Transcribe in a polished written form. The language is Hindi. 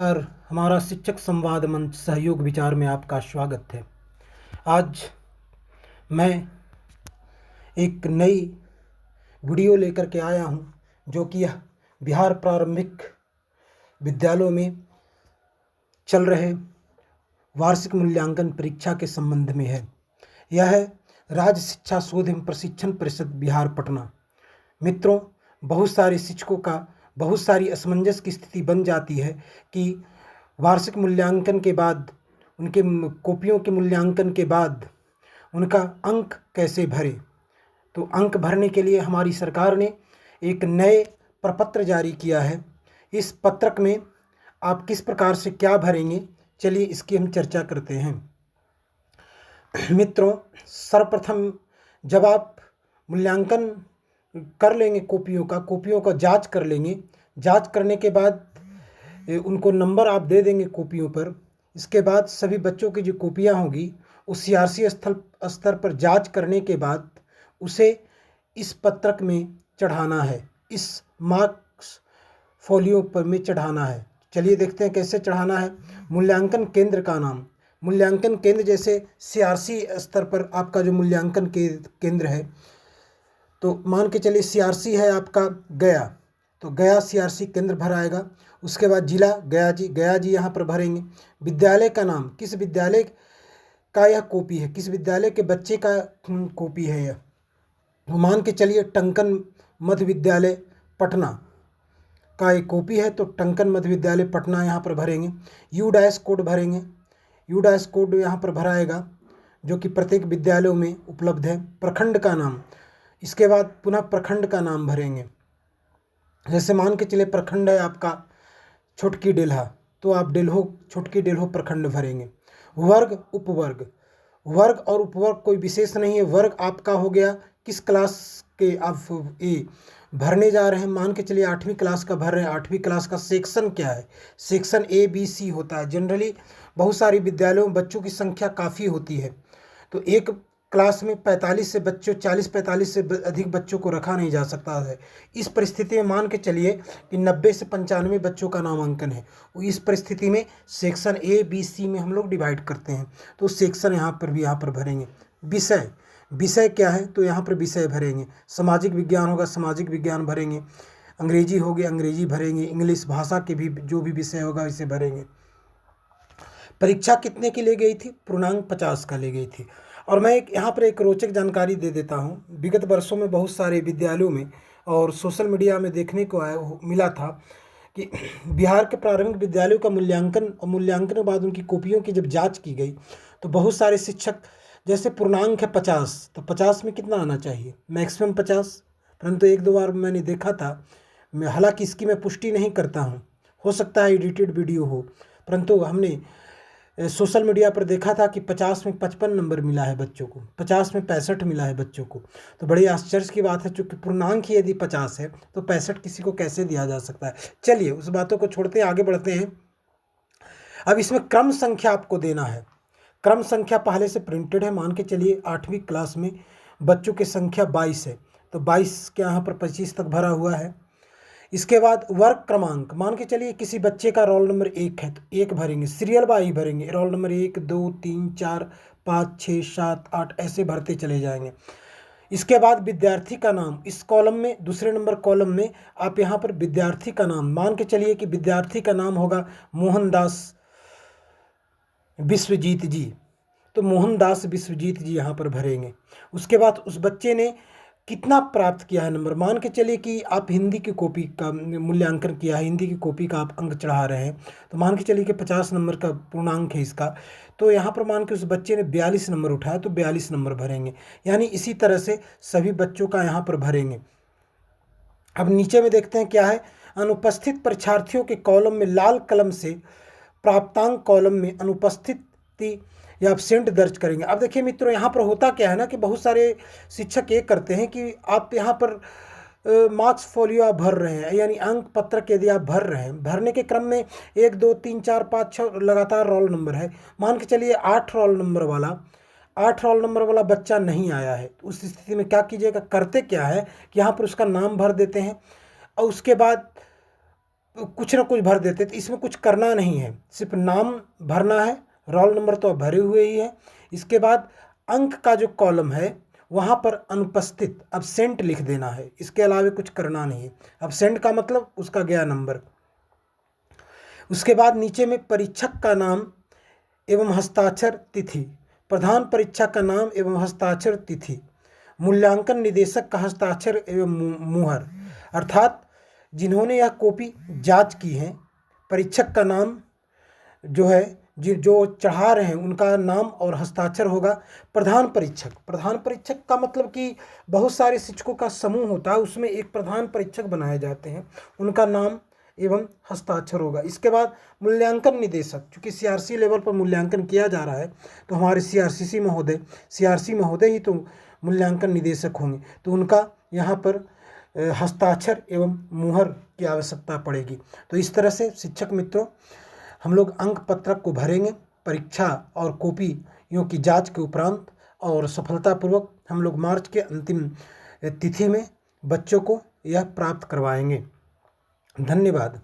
और हमारा शिक्षक संवाद मंच सहयोग विचार में आपका स्वागत है। आज मैं एक नई वीडियो लेकर के आया हूं, जो कि यह बिहार प्रारंभिक विद्यालयों में चल रहे वार्षिक मूल्यांकन परीक्षा के संबंध में है। यह है राज्य शिक्षा शोध एवं प्रशिक्षण परिषद बिहार पटना। मित्रों, बहुत सारे शिक्षकों का बहुत सारी असमंजस की स्थिति बन जाती है कि वार्षिक मूल्यांकन के बाद, उनके कॉपियों के मूल्यांकन के बाद उनका अंक कैसे भरे। तो अंक भरने के लिए हमारी सरकार ने एक नए प्रपत्र जारी किया है। इस पत्रक में आप किस प्रकार से क्या भरेंगे, चलिए इसकी हम चर्चा करते हैं। मित्रों, सर्वप्रथम जब आप मूल्यांकन कर लेंगे कॉपियों का जांच कर लेंगे। जांच करने के बाद उनको नंबर आप दे देंगे कॉपियों पर। इसके बाद सभी बच्चों की जो कॉपियां होंगी, उस सीआरसी स्तर पर जांच करने के बाद उसे इस पत्रक में चढ़ाना है, इस मार्क्स फोलियो पर में चढ़ाना है। चलिए देखते हैं कैसे चढ़ाना है। मूल्यांकन केंद्र का नाम, मूल्यांकन केंद्र जैसे सीआरसी स्तर पर आपका जो मूल्यांकन केंद्र है, तो मान के चलिए सीआरसी है आपका गया, तो गया सीआरसी केंद्र भराएगा। उसके बाद जिला गया जी यहाँ पर भरेंगे। विद्यालय का नाम, किस विद्यालय का यह कॉपी है, किस विद्यालय के बच्चे का कॉपी है यह, तो मान के चलिए टंकन मध्य विद्यालय पटना का एक कॉपी है, तो टंकन मध्य विद्यालय पटना यहाँ पर भरेंगे। यू डैश कोड भरेंगे, यू डैश कोड यहाँ पर भराएगा, जो कि प्रत्येक विद्यालयों में उपलब्ध है। प्रखंड का नाम, इसके बाद पुनः प्रखंड का नाम भरेंगे। जैसे मान के चले प्रखंड है आपका छोटकी डेल्हा, तो आप छोटकी डेल्हो प्रखंड भरेंगे। वर्ग उपवर्ग, वर्ग और उपवर्ग कोई विशेष नहीं है। वर्ग आपका हो गया किस क्लास के आप ए भरने जा रहे हैं। मान के चलिए 8वीं क्लास का भर रहे हैं। 8वीं क्लास का सेक्शन क्या है, सेक्शन ABC होता है। जनरली बहुत सारी विद्यालयों में बच्चों की संख्या काफ़ी होती है, तो एक क्लास में 45 से बच्चों 40-45 से अधिक बच्चों को रखा नहीं जा सकता है। इस परिस्थिति में मान के चलिए कि 90 से 95 बच्चों का नामांकन है। इस परिस्थिति में सेक्शन ABC में हम लोग डिवाइड करते हैं, तो सेक्शन यहाँ पर भरेंगे। विषय क्या है, तो यहाँ पर विषय भरेंगे। सामाजिक विज्ञान होगा, सामाजिक विज्ञान भरेंगे। अंग्रेजी हो गया, अंग्रेजी भरेंगे। इंग्लिश भाषा के भी जो भी विषय होगा इसे भरेंगे। परीक्षा कितने की ले गई थी, पूर्णांक 50 का ले गई थी। और मैं यहाँ पर एक रोचक जानकारी दे देता हूँ। विगत वर्षों में बहुत सारे विद्यालयों में और सोशल मीडिया में देखने को मिला था कि बिहार के प्रारंभिक विद्यालयों का मूल्यांकन के बाद उनकी कॉपियों की जब जांच की गई, तो बहुत सारे शिक्षक, जैसे पूर्णांक है 50, तो 50 में कितना आना चाहिए, मैक्सिमम 50। परंतु एक दो बार मैंने देखा था, हालांकि इसकी मैं पुष्टि नहीं करता हूँ, हो सकता है एडिटेड वीडियो हो, परंतु हमने सोशल मीडिया पर देखा था कि 50 में 55 नंबर मिला है बच्चों को, 50 में 65 मिला है बच्चों को। तो बड़ी आश्चर्य की बात है, चूँकि पूर्णांक ही यदि 50 है तो 65 किसी को कैसे दिया जा सकता है। चलिए उस बातों को छोड़ते हैं, आगे बढ़ते हैं। अब इसमें क्रम संख्या आपको देना है। क्रम संख्या पहले से प्रिंटेड है। मान के चलिए 8वीं क्लास में बच्चों की संख्या 22 है, तो 22 के यहाँ पर 25 तक भरा हुआ है। इसके बाद वर्ग क्रमांक, मान के चलिए किसी बच्चे का रोल नंबर 1 है, तो 1 भरेंगे। सीरियल वाइज भरेंगे, रोल नंबर 1 2 3 4 5 6 7 8 ऐसे भरते चले जाएंगे। इसके बाद विद्यार्थी का नाम, इस कॉलम में दूसरे नंबर कॉलम में आप यहाँ पर विद्यार्थी का नाम, मान के चलिए कि विद्यार्थी का नाम होगा मोहनदास विश्वजीत जी, तो मोहनदास विश्वजीत जी यहाँ पर भरेंगे। उसके बाद उस बच्चे ने कितना प्राप्त किया है नंबर, मान के चलिए कि आप हिंदी की कॉपी का मूल्यांकन किया है, हिंदी की कॉपी का आप अंक चढ़ा रहे हैं, तो मान के चलिए कि 50 नंबर का पूर्णांक है इसका, तो यहाँ पर मान के उस बच्चे ने 42 नंबर उठाया, तो 42 नंबर भरेंगे। यानी इसी तरह से सभी बच्चों का यहाँ पर भरेंगे। अब नीचे में देखते हैं क्या है। अनुपस्थित परीक्षार्थियों के कॉलम में लाल कलम से प्राप्तांक कॉलम में अनुपस्थिति या एब्सेंट दर्ज करेंगे। अब देखिए मित्रों, यहाँ पर होता क्या है ना कि बहुत सारे शिक्षक ये करते हैं कि आप यहाँ पर मार्क्स फोलियो आप भर रहे हैं, यानी अंक पत्रक यदि आप भर रहे हैं, भरने के क्रम में 1 2 3 4 5 6 लगातार रोल नंबर है। मान के चलिए 8 रोल नंबर वाला बच्चा नहीं आया है, तो उस स्थिति में क्या कीजिएगा, करते क्या है कि यहाँ पर उसका नाम भर देते हैं और उसके बाद कुछ ना कुछ भर देते। तो इसमें कुछ करना नहीं है, सिर्फ नाम भरना है, रोल नंबर तो भरे हुए ही है। इसके बाद अंक का जो कॉलम है वहाँ पर अनुपस्थित अब्सेंट लिख देना है, इसके अलावा कुछ करना नहीं है। अब्सेंट का मतलब उसका गया नंबर। उसके बाद नीचे में परीक्षक का नाम एवं हस्ताक्षर तिथि, प्रधान परीक्षक का नाम एवं हस्ताक्षर तिथि, मूल्यांकन निदेशक का हस्ताक्षर एवं मुहर, अर्थात जिन्होंने यह कॉपी जांच की है, परीक्षक का नाम जो है जो चढ़ा रहे हैं उनका नाम और हस्ताक्षर होगा। प्रधान परीक्षक का मतलब कि बहुत सारे शिक्षकों का समूह होता है, उसमें एक प्रधान परीक्षक बनाए जाते हैं, उनका नाम एवं हस्ताक्षर होगा। इसके बाद मूल्यांकन निदेशक, चूँकि सीआरसी लेवल पर मूल्यांकन किया जा रहा है तो हमारे सीआरसी महोदय ही तो मूल्यांकन निदेशक होंगे, तो उनका यहाँ पर हस्ताक्षर एवं मुहर की आवश्यकता पड़ेगी। तो इस तरह से शिक्षक मित्रों हम लोग अंक पत्रक को भरेंगे परीक्षा और कॉपियों की जांच के उपरांत, और सफलतापूर्वक हम लोग मार्च के अंतिम तिथि में बच्चों को यह प्राप्त करवाएंगे। धन्यवाद।